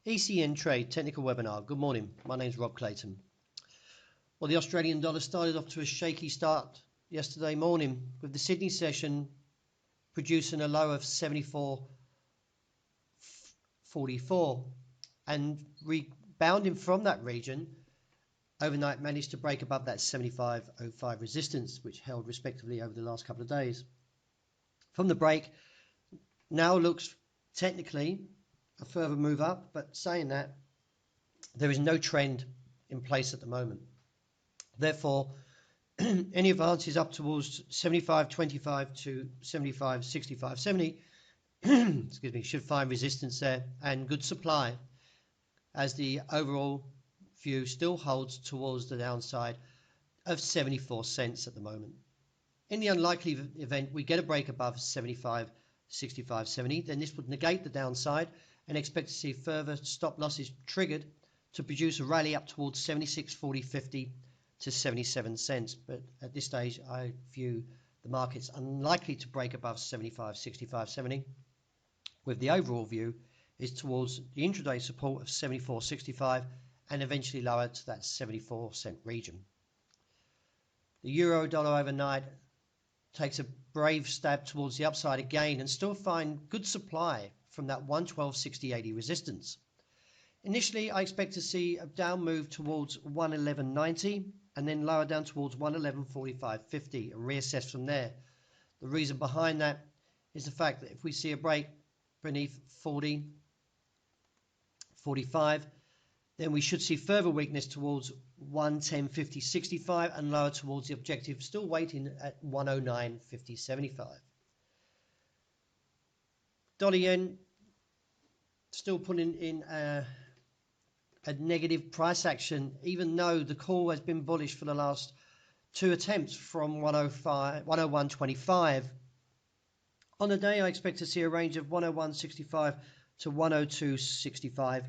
ECN Trade Technical Webinar. Good morning. My name is Rob Clayton. Well, the Australian dollar started off to a shaky start yesterday morning with the Sydney session producing a low of 74.44 and rebounding from that region. Overnight managed to break above that 75.05 resistance, which held respectively over the last couple of days. From the break, now looks technically a further move up, but saying that, there is no trend in place at the moment. Therefore, any advances up towards 75.25 to 75.65.70 excuse me, should find resistance there and good supply, as the overall view still holds towards the downside of 74 cents at the moment. In the unlikely event we get a break above 75.65.70, then this would negate the downside and expect to see further stop losses triggered to produce a rally up towards 76.40.50 to 77 cents. But at this stage, I view the market's unlikely to break above 75.65.70, with the overall view is towards the intraday support of 74.65 and eventually lower to that 74 cent region. The euro dollar overnight takes a brave stab towards the upside again and still find good supply from that 112.60.80 resistance. Initially, I expect to see a down move towards 111.90 and then lower down towards 111.45.50 and reassess from there. The reason behind that is the fact that if we see a break beneath 40.45, then we should see further weakness towards 110.50.65 and lower towards the objective, still waiting at 109.50.75. Dollar yen still putting in a negative price action, even though the call has been bullish for the last two attempts from 101.25. On the day, I expect to see a range of 101.65 to 102.65.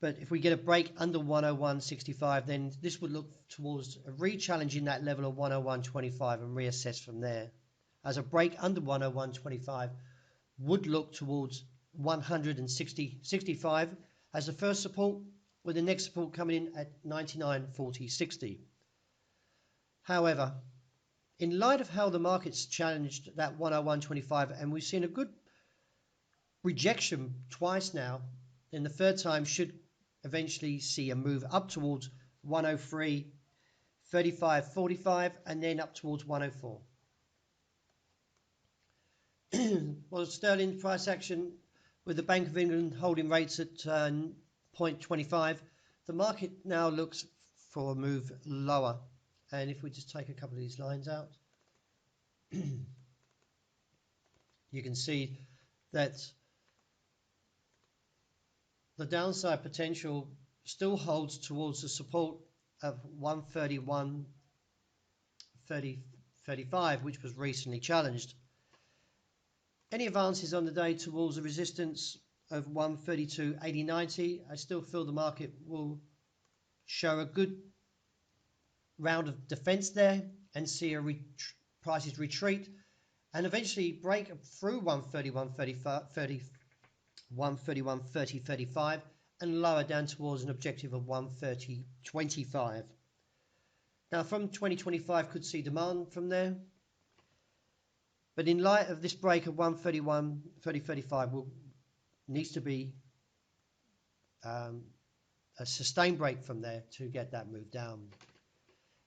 But if we get a break under 101.65, then this would look towards a re-challenging that level of 101.25 and reassess from there. As a break under 101.25 would look towards 160.65 as the first support, with the next support coming in at 99.40.60. However, in light of how the market's challenged that 101.25, and we've seen a good rejection twice now, then the third time should eventually see a move up towards 103.35.45 and then up towards 104. Well, sterling price action with the Bank of England holding rates at 0.25, the market now looks for a move lower. And if we just take a couple of these lines out, you can see that the downside potential still holds towards the support of 131.35, which was recently challenged. Any advances on the day towards the resistance of 132.80.90, I still feel the market will show a good round of defense there and see prices retreat and eventually break through 131.30.35 and lower down towards an objective of 130.25. Now from 2025 could see demand from there, but in light of this break of 131.30.35 needs to be a sustained break from there to get that move down.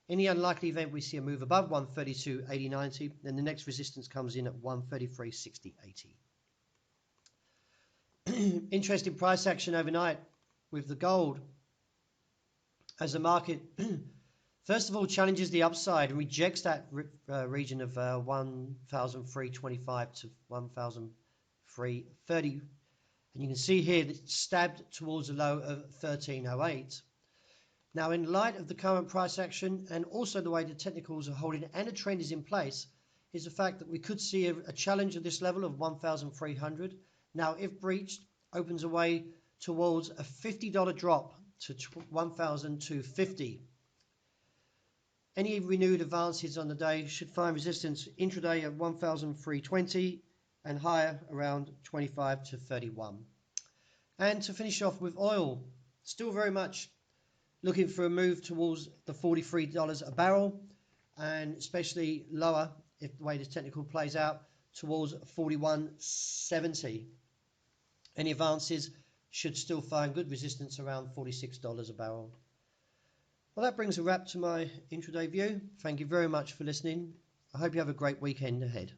In the unlikely event we see a move above 132.80.90, then the next resistance comes in at 133.60.80. Interesting price action overnight with the gold, as the market first of all challenges the upside and rejects that region of 1,325 to 1,330, and you can see here that it's stabbed towards a low of 1308. Now, in light of the current price action and also the way the technicals are holding and a trend is in place, is the fact that we could see a challenge at this level of 1,300. Now, if breached, opens a way towards a $50 drop to 1,250. Any renewed advances on the day should find resistance intraday at 1,320 and higher around 25 to 31. And to finish off with oil, still very much looking for a move towards the $43 a barrel, and especially lower if the way the technical plays out towards 41.70. Any advances should still find good resistance around $46 a barrel. Well, that brings a wrap to my intraday view. Thank you very much for listening. I hope you have a great weekend ahead.